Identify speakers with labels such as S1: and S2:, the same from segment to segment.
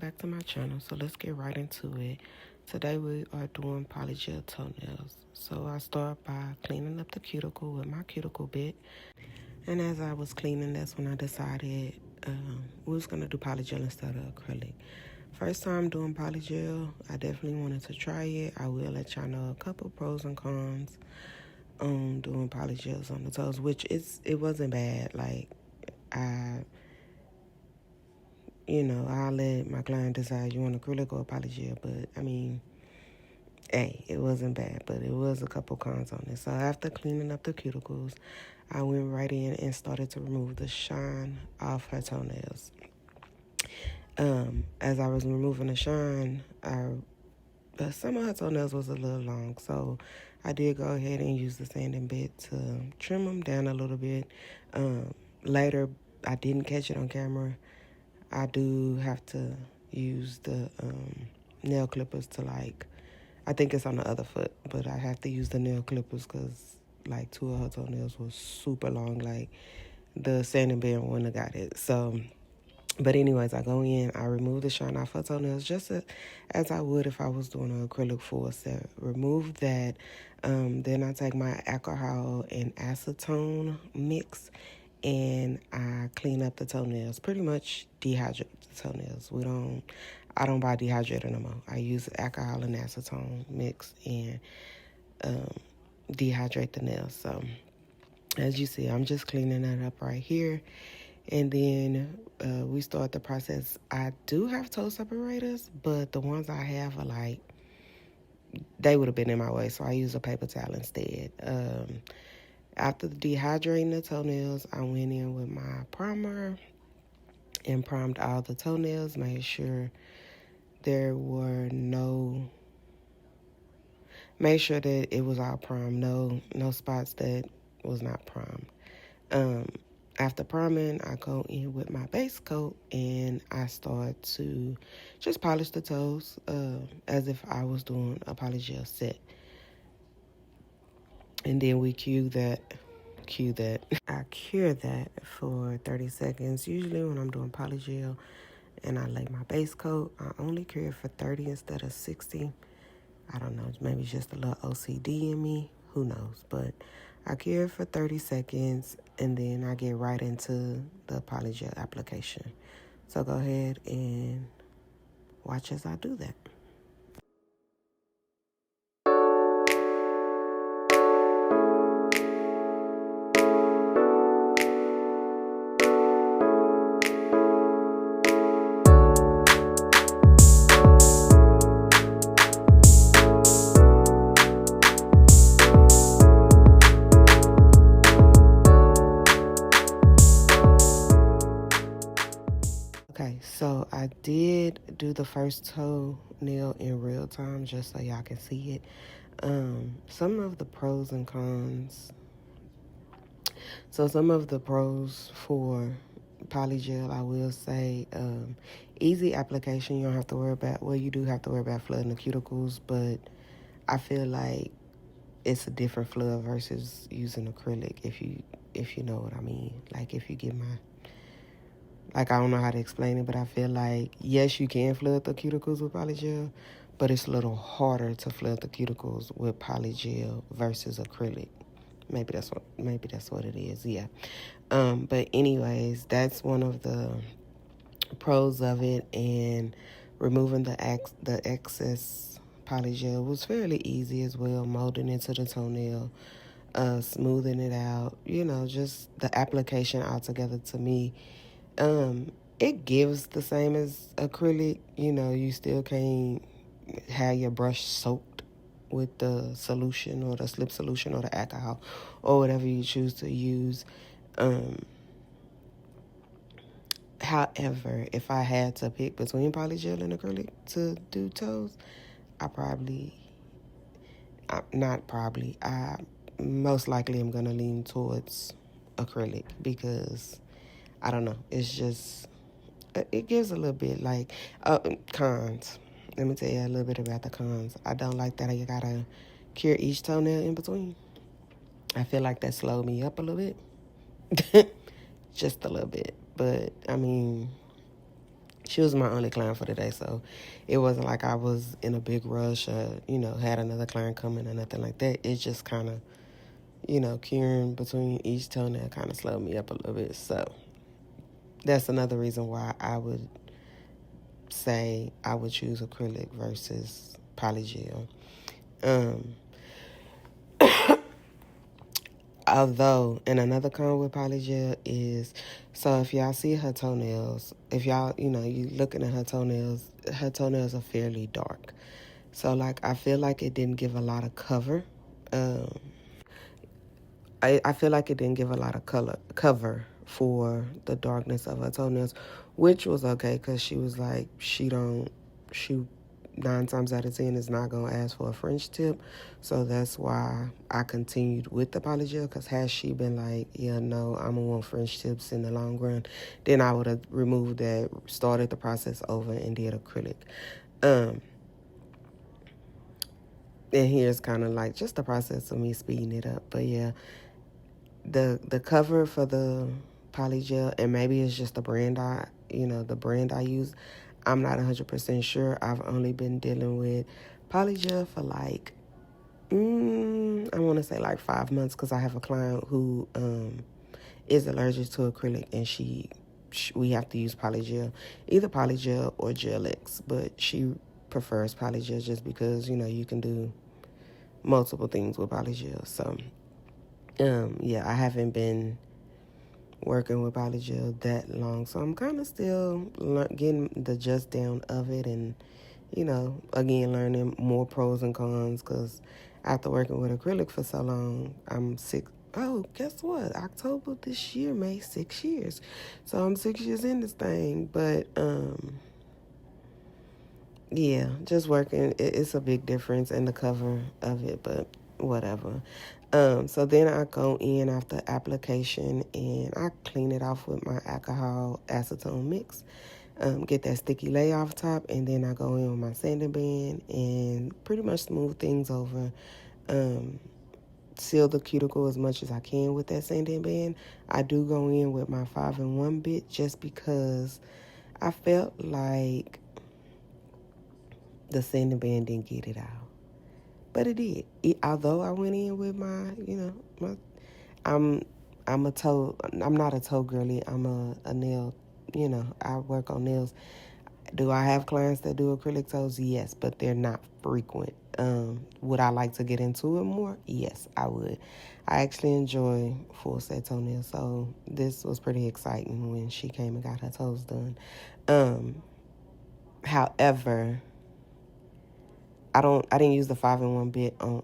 S1: back to my channel, so let's get right into it. Today we are doing polygel toenails. So I start by cleaning up the cuticle with my cuticle bit. And as I was cleaning, that's when I decided we was going to do polygel instead of acrylic. First time doing polygel, I definitely wanted to try it. I will let y'all know a couple pros and cons on doing polygels on the toes, which it wasn't bad. Like, I'll let my client decide you want acrylic or polygel, but I mean, hey, it wasn't bad, but it was a couple cons on it. So after cleaning up the cuticles, I went right in and started to remove the shine off her toenails. As I was removing the shine, some of her toenails was a little long, so I did go ahead and use the sanding bit to trim them down a little bit. Later, I didn't catch it on camera. I do have to use the nail clippers to, I think it's on the other foot, but I have to use the nail clippers because, two of her toenails was super long. Like, the sanding bed wouldn't have got it. So, but anyways, I go in, I remove the shine off her toenails just as I would if I was doing an acrylic full set. Remove that. Then I take my alcohol and acetone mix and I clean up the toenails. Pretty much dehydrate the toenails. I don't buy dehydrator no more. I use alcohol and acetone mix and dehydrate the nails. So as you see, I'm just cleaning that up right here. And then we start the process. I do have toe separators, but the ones I have are they would have been in my way, so I use a paper towel instead. After dehydrating the toenails, I went in with my primer and primed all the toenails, made sure that it was all primed, no spots that was not primed. After priming, I go in with my base coat and I start to just polish the toes as if I was doing a polygel set. And then we cue that. I cure that for 30 seconds. Usually when I'm doing polygel and I lay my base coat, I only cure it for 30 instead of 60. I don't know, maybe just a little OCD in me. Who knows? But I cure it for 30 seconds and then I get right into the polygel application. So go ahead and watch as I do that. Okay, so I did do the first toenail in real time just so y'all can see it. Some of the pros and cons. So some of the pros for polygel, I will say, easy application. You don't have to worry about, well, you do have to worry about flooding the cuticles, but I feel like it's a different flood versus using acrylic, if you know what I mean. Like, if you get I don't know how to explain it, but I feel like, yes, you can flood the cuticles with polygel, but it's a little harder to flood the cuticles with polygel versus acrylic. Maybe that's what it is, yeah. But anyways, that's one of the pros of it, and removing the excess polygel was fairly easy as well, molding into the toenail, smoothing it out, just the application altogether to me. It gives the same as acrylic. You still can't have your brush soaked with the solution or the slip solution or the alcohol or whatever you choose to use. However, if I had to pick between polygel and acrylic to do toes, I most likely am going to lean towards acrylic because, I don't know, it's just, it gives a little bit cons. Let me tell you a little bit about the cons. I don't like that you gotta cure each toenail in between. I feel like that slowed me up a little bit. Just a little bit. But, I mean, She was my only client for the day, so it wasn't like I was in a big rush or, had another client coming or nothing like that. It just kind of, curing between each toenail kind of slowed me up a little bit. So that's another reason why I would say I would choose acrylic versus polygel. Although, and another con with polygel is, so if y'all see her toenails, if y'all, you looking at her toenails are fairly dark. So, like, I feel like it didn't give a lot of cover. I feel like it didn't give a lot of cover for the darkness of her toenails, which was okay because she was like, she 9 times out of 10 is not going to ask for a French tip. So that's why I continued with the polygel, because had she been like, yeah, no, I'm going to want French tips in the long run, then I would have removed that, started the process over, and did acrylic. And here's kind of like just the process of me speeding it up. But yeah, the cover for the polygel, and maybe it's just the brand I use. I'm not 100% sure. I've only been dealing with polygel for like, I want to say like 5 months, because I have a client who is allergic to acrylic, and we have to use polygel, either polygel or Gel-X, but she prefers polygel just because, you can do multiple things with polygel. So, yeah, I haven't been working with polygel that long, so I'm kind of still getting the just down of it, and again, learning more pros and cons, because after working with acrylic for so long, I'm sick. Oh, guess what? October this year made 6 years, so I'm 6 years in this thing. But yeah, just working, it's a big difference in the cover of it, but whatever. So then I go in after application, and I clean it off with my alcohol acetone mix. Get that sticky lay off top, and then I go in with my sanding band and pretty much smooth things over. Seal the cuticle as much as I can with that sanding band. I do go in with my 5-in-1 bit just because I felt like the sanding band didn't get it out. But it did. Although I went in with my, I'm not a toe girly. I'm a nail, I work on nails. Do I have clients that do acrylic toes? Yes, but they're not frequent. Would I like to get into it more? Yes, I would. I actually enjoy full set toenails, so this was pretty exciting when she came and got her toes done. However, I didn't use the 5-in-1 bit on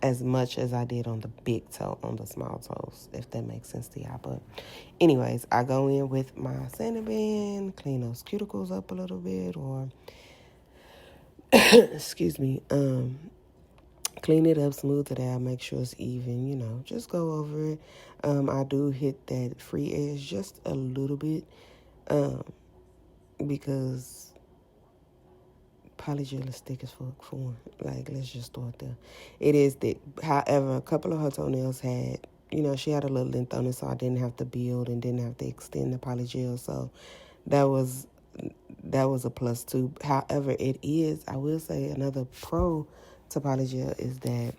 S1: as much as I did on the big toe, on the small toes, if that makes sense to y'all. But anyways, I go in with my sanding band, clean those cuticles up a little bit, or excuse me, clean it up, smooth it out, make sure it's even, just go over it. I do hit that free edge just a little bit, because polygel is thick as fuck for one. Like, let's just start there. It is thick. However, a couple of her toenails had, she had a little length on it, so I didn't have to build and didn't have to extend the polygel. So that was a plus too. However, I will say, another pro to polygel is that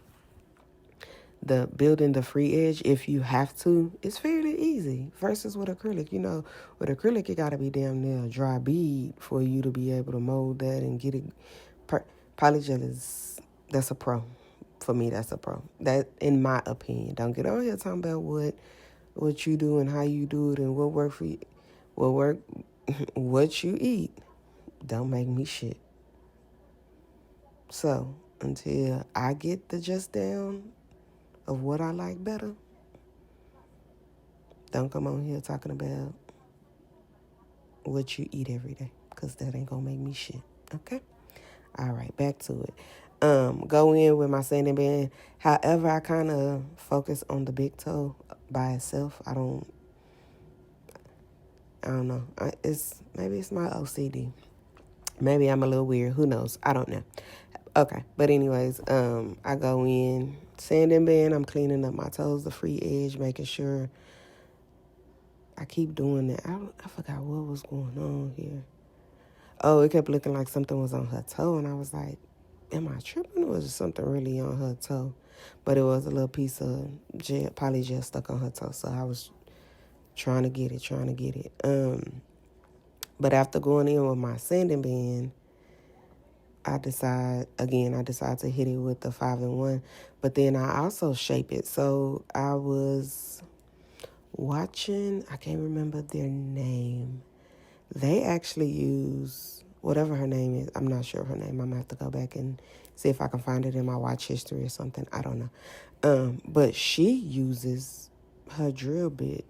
S1: the building the free edge, if you have to, is fairly easy versus with acrylic. With acrylic, it got to be damn near a dry bead for you to be able to mold that and get it. Polygel that's a pro. For me, that's a pro. That, in my opinion. Don't get on here talking about what you do and how you do it and what work for you. What you eat. Don't make me shit. So, until I get the just down of what I like better, don't come on here talking about what you eat every day, because that ain't gonna make me shit. Okay? All right, back to it. Go in with my sanding band. However, I kind of focus on the big toe by itself. I don't know. Maybe it's my OCD. Maybe I'm a little weird. Who knows? I don't know. Okay, but anyways, I go in, sanding band. I'm cleaning up my toes, the free edge, making sure I keep doing that. I forgot what was going on here. Oh, it kept looking like something was on her toe, and I was like, am I tripping, or is there something really on her toe? But it was a little piece of polygel stuck on her toe, so I was trying to get it. But after going in with my sanding band, I decide to hit it with the 5-in-1, but then I also shape it. So I was watching, I can't remember their name. They actually use whatever her name is. I'm not sure of her name. I'm gonna have to go back and see if I can find it in my watch history or something. I don't know. But she uses her drill bit.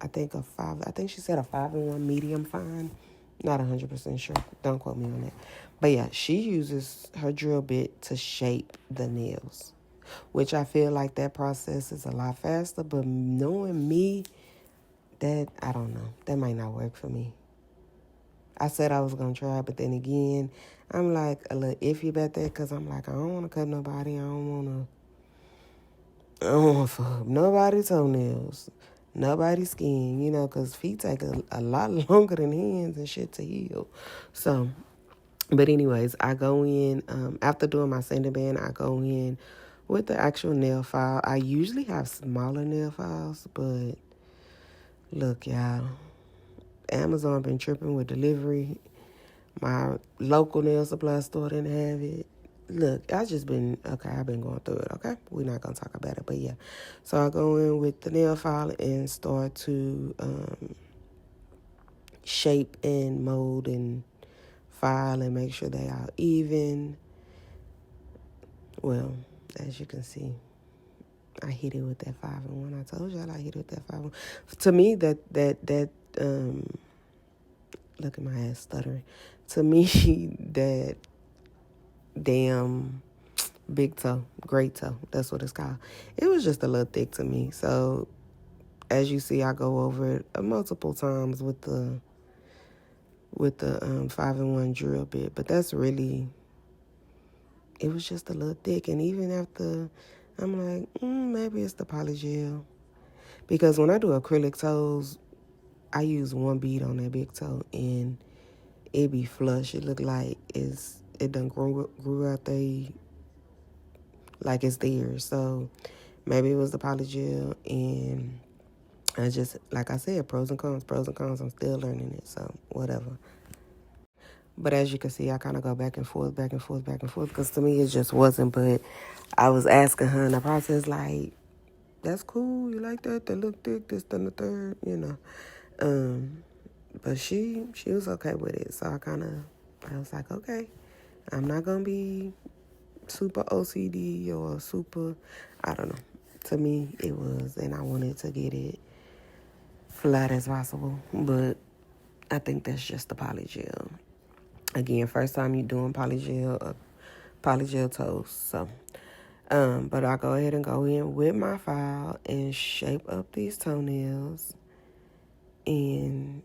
S1: I think she said a 5-in-1 medium fine. Not 100% sure. Don't quote me on that. But yeah, she uses her drill bit to shape the nails, which I feel like that process is a lot faster. But knowing me, that, I don't know, that might not work for me. I said I was going to try, but then again, I'm like a little iffy about that because I'm like, I don't want to cut nobody. I don't want to fuck nobody's toenails, nobody's skin, because feet take a lot longer than hands and shit to heal. So, but anyways, I go in, after doing my sanding band, I go in with the actual nail file. I usually have smaller nail files, but look, y'all, Amazon been tripping with delivery. My local nail supply store didn't have it. Look, I've been going through it, okay? We're not going to talk about it, but yeah. So I go in with the nail file and start to shape and mold and file and make sure they are even. Well, as you can see, I hit it with that 5-in-1. I told y'all I hit it with that 5-in-1. To me, that look at my ass stuttering. To me, that damn big toe, great toe, that's what it's called. It was just a little thick to me. So as you see, I go over it multiple times with the 5-in-1 drill bit. But that's really, it was just a little thick. And even after, I'm like, maybe it's the polygel. Because when I do acrylic toes, I use one bead on that big toe and it be flush. It look like it done grew out there, like it's there. So maybe it was the polygel, and I just, like I said, pros and cons. I'm still learning it, so whatever. But as you can see, I kind of go back and forth, because to me it just wasn't. But I was asking her in the process, like, that's cool, you like that? That look thick, this, then the third. But she was okay with it. So I was like, okay, I'm not going to be super OCD or super, I don't know. To me, it was, and I wanted to get it flat as possible. But I think that's just the polygel. Again, first time you doing polygel toast. So, but I go ahead and go in with my file and shape up these toenails. And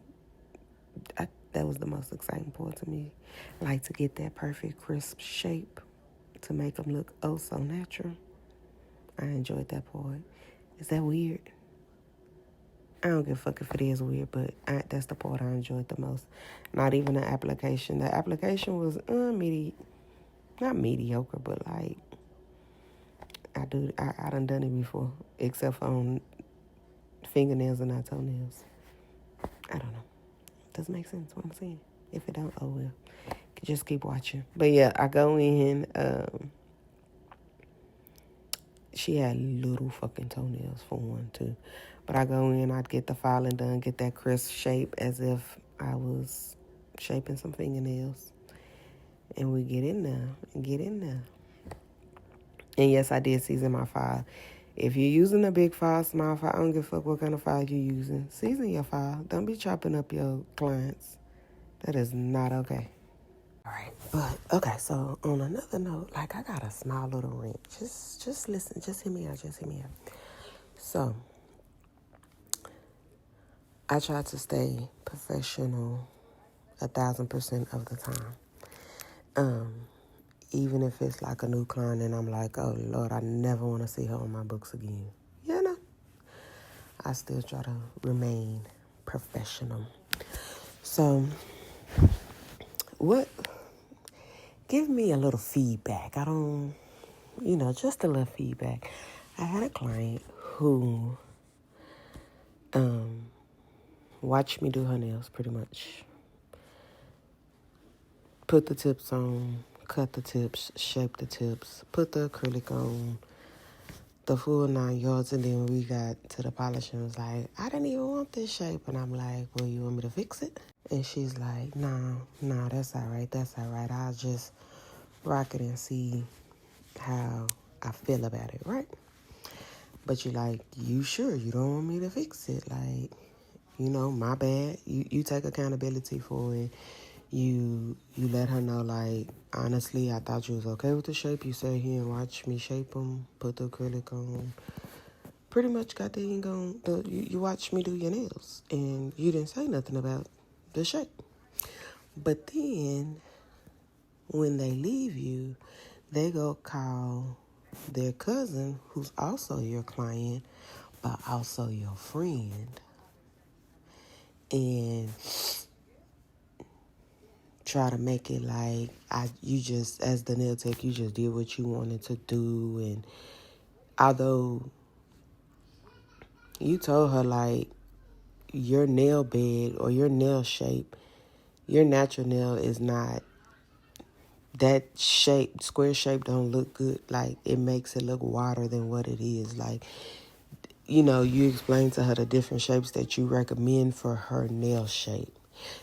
S1: that was the most exciting part to me. Like, to get that perfect crisp shape to make them look oh so natural. I enjoyed that part. Is that weird? I don't give a fuck if it is weird, but that's the part I enjoyed the most. Not even the application. The application was not mediocre, but like, I done it before, except for on fingernails and not toenails. I don't know. Does it make sense what I'm saying? If it don't, oh well. Just keep watching. But yeah, I go in. She had little fucking toenails for one too. But I go in, I'd get the filing done, get that crisp shape as if I was shaping some fingernails. And we get in there. And yes, I did season my file. If you're using a big file, small file, I don't give a fuck what kind of file you're using. Season your file. Don't be chopping up your clients. That is not okay. All right, but okay, so on another note, like, I got a small little rant. Just listen, just hear me out. So, I try to stay professional 1,000% of the time. Even if it's like a new client and I'm like, oh Lord, I never want to see her on my books again. I still try to remain professional. So, what? Give me a little feedback. I don't, just a little feedback. I had a client who watched me do her nails pretty much. Put the tips on, cut the tips, shape the tips, put the acrylic on, the full 9 yards, and then we got to the polish and was like, I didn't even want this shape. And I'm like, well, you want me to fix it? And she's like, no, that's all right. I'll just rock it and see how I feel about it, right? But you're like, you sure you don't want me to fix it? Like, my bad. You take accountability for it. You let her know, like, honestly, I thought you was okay with the shape. You sat here and watched me shape them, put the acrylic on. Pretty much got the ink on. You watched me do your nails, and you didn't say nothing about the shape. But then, when they leave you, they go call their cousin, who's also your client, but also your friend, and try to make it like you just, as the nail tech, you just did what you wanted to do. And although you told her, like, your nail bed or your nail shape, your natural nail is not that shape, square shape don't look good. Like, it makes it look wider than what it is. Like, you explain to her the different shapes that you recommend for her nail shape.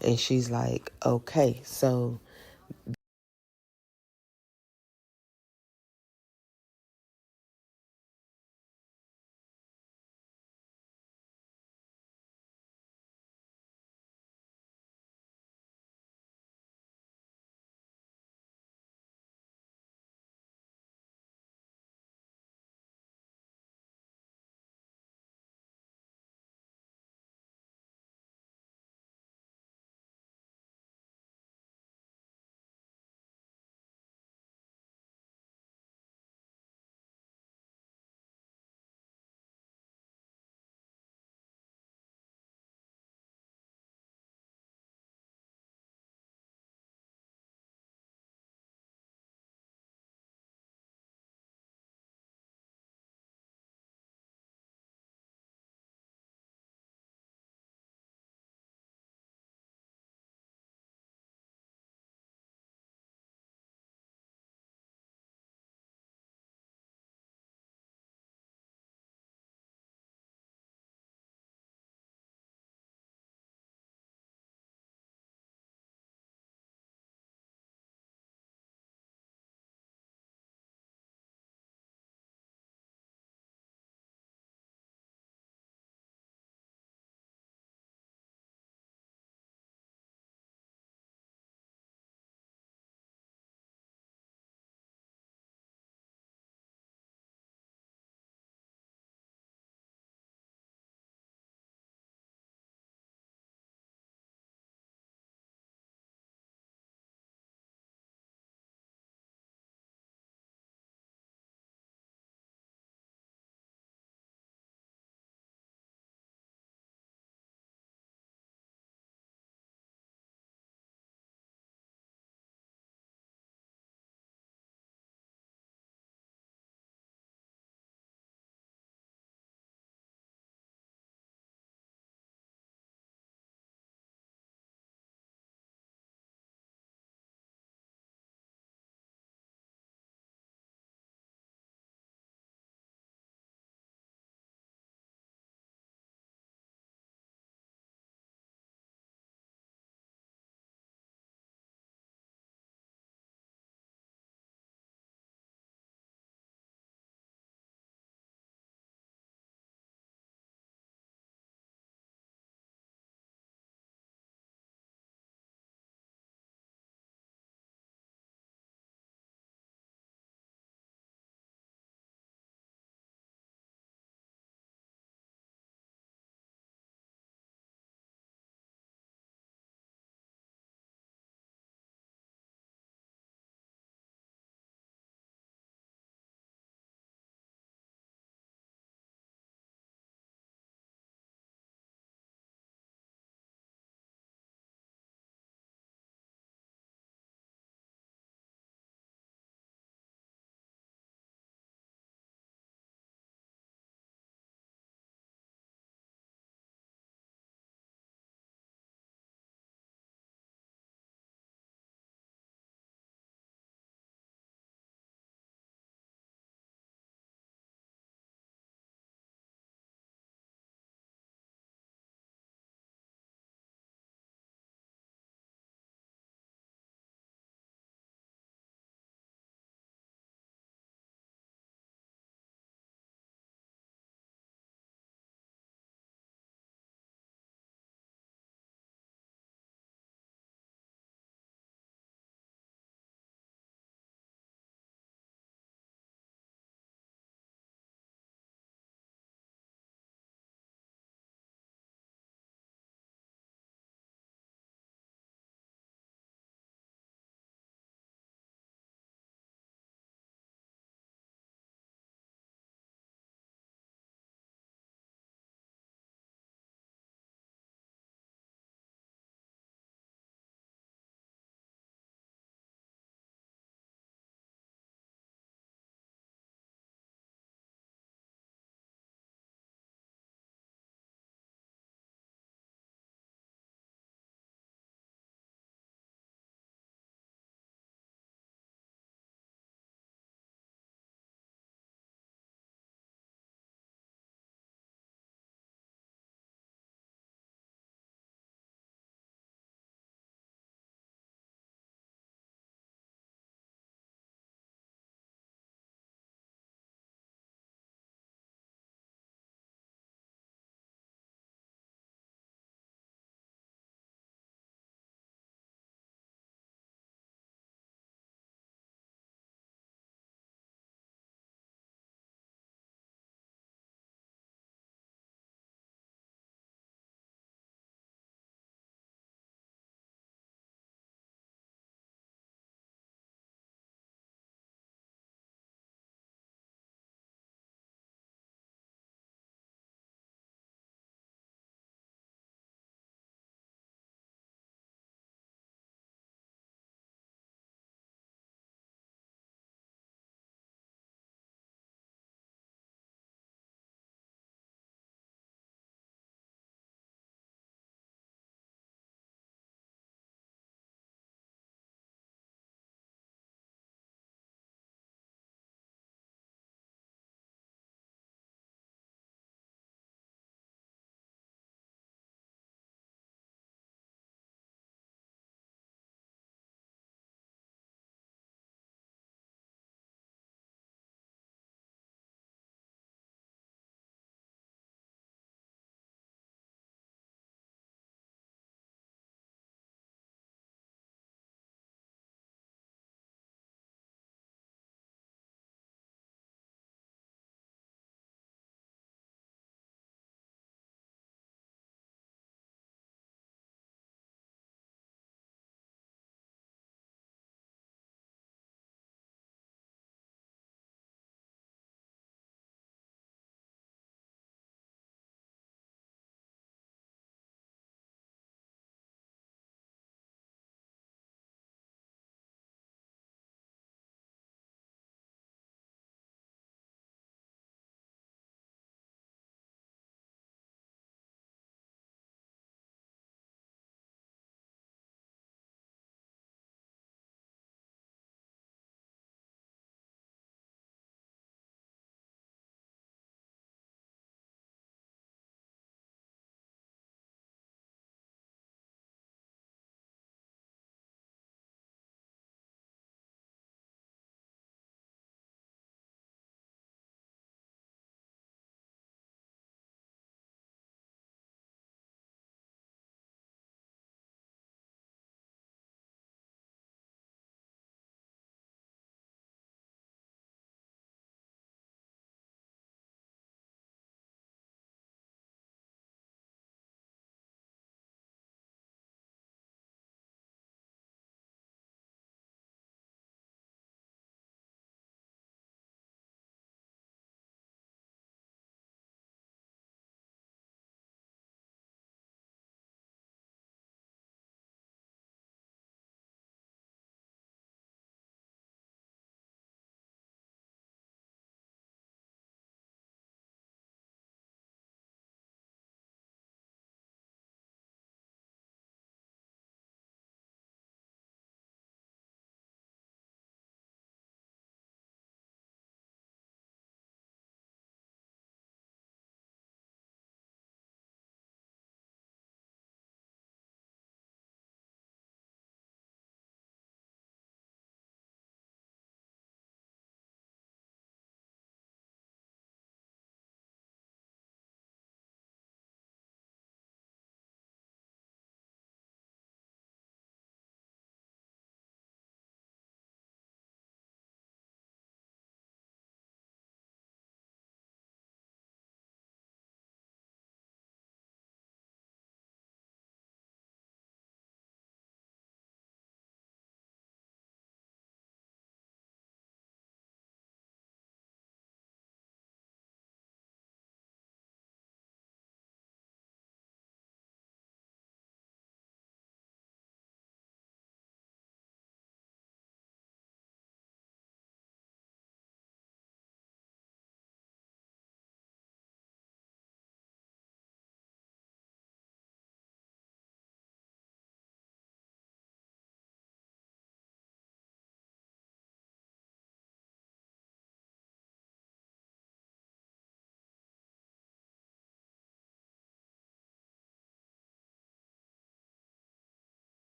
S1: And she's like, okay, so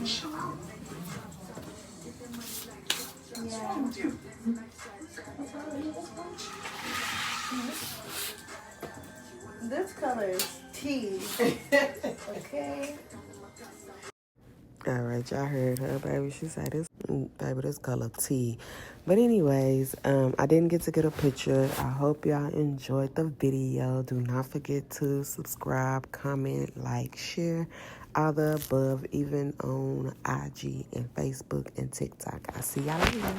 S2: Yeah. This color is tea. Okay.
S1: All right, y'all heard her, baby. She said this, baby, this color tea. But anyways, I didn't get to get a picture. I hope y'all enjoyed the video. Do not forget to subscribe, comment, like, share, all the above, even on IG and Facebook and TikTok. I'll see y'all later.